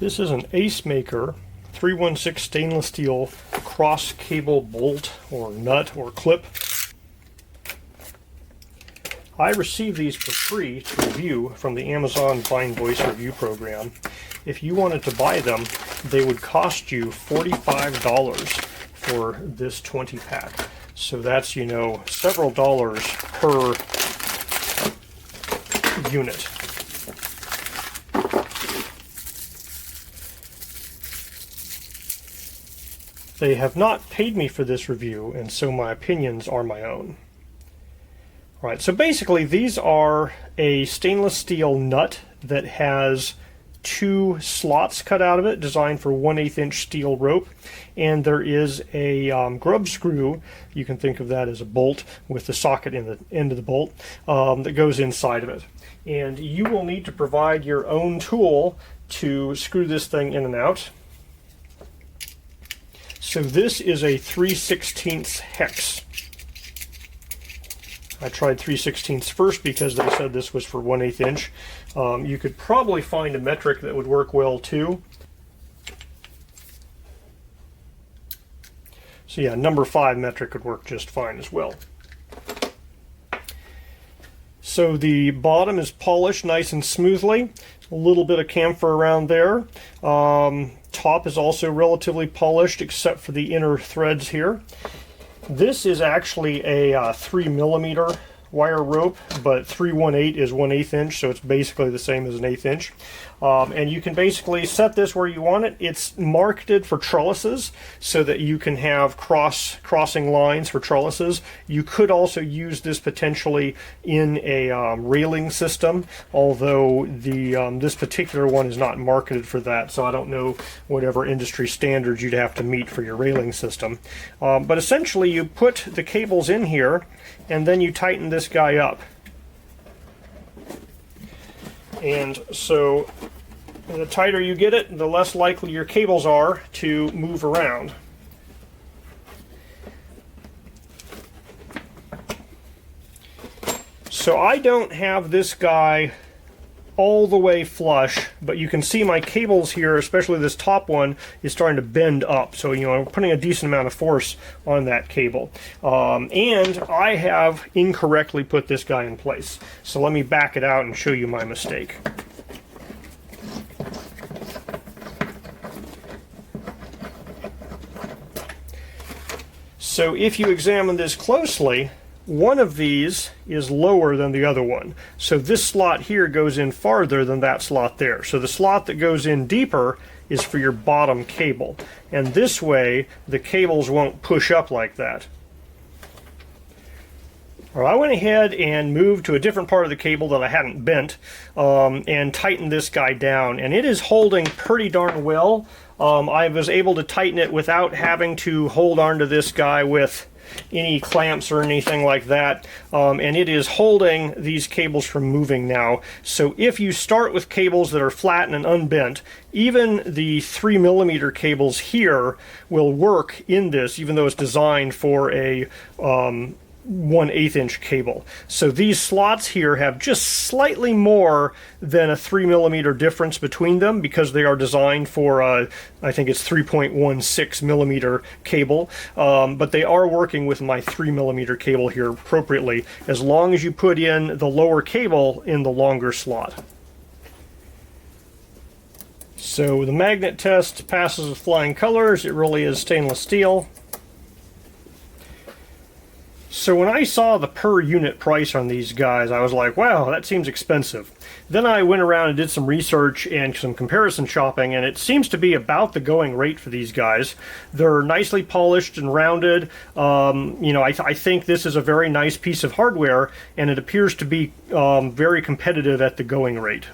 This is an Acemaker 316 stainless steel cross cable bolt or nut or clip. I received these for free to review from the Amazon Blind Voice review program. If you wanted to buy them, they would cost you $45 for this 20 pack. So that's, you know, several dollars per unit. They have not paid me for this review, and so my opinions are my own. Alright, so basically these are a stainless steel nut that has two slots cut out of it, designed for 1/8 inch steel rope, and there is a grub screw, you can think of that as a bolt with the socket in the end of the bolt, that goes inside of it. And you will need to provide your own tool to screw this thing in and out. So this is a 3/16 hex. I tried 3/16 first because they said this was for 1/8 inch. You could probably find a metric that would work well too. So yeah, number 5 metric would work just fine as well. So the bottom is polished nice and smoothly. A little bit of camphor around there. Top is also relatively polished except for the inner threads here. This is actually a 3mm wire rope, but 3/1/8 is 1/8 inch, so it's basically the same as an 1/8 inch. And you can basically set this where you want it. It's marketed for trellises so that you can have crossing lines for trellises. You could also use this potentially in a railing system, although the this particular one is not marketed for that, so I don't know whatever industry standards you'd have to meet for your railing system. But essentially you put the cables in here and then you tighten this guy up. And so the tighter you get it, the less likely your cables are to move around. So I don't have this guy all the way flush, but you can see my cables here, especially this top one, is starting to bend up. So, you know, I'm putting a decent amount of force on that cable. And I have incorrectly put this guy in place. So let me back it out and show you my mistake. So if you examine this closely, one of these is lower than the other one. So this slot here goes in farther than that slot there. So the slot that goes in deeper is for your bottom cable. And this way, the cables won't push up like that. Well, I went ahead and moved to a different part of the cable that I hadn't bent and tightened this guy down. And it is holding pretty darn well. I was able to tighten it without having to hold on to this guy with any clamps or anything like that, and it is holding these cables from moving now. So if you start with cables that are flat and unbent, even the 3mm cables here will work in this, even though it's designed for a 1/8 inch cable. So these slots here have just slightly more than a 3mm difference between them because they are designed for I think it's 3.16mm cable, but they are working with my 3mm cable here appropriately, as long as you put in the lower cable in the longer slot. So the magnet test passes with flying colors. It really is stainless steel. So when I saw the per unit price on these guys, I was like, wow, that seems expensive. Then I went around and did some research and some comparison shopping, and it seems to be about the going rate for these guys. They're nicely polished and rounded. You know, I think this is a very nice piece of hardware, and it appears to be very competitive at the going rate.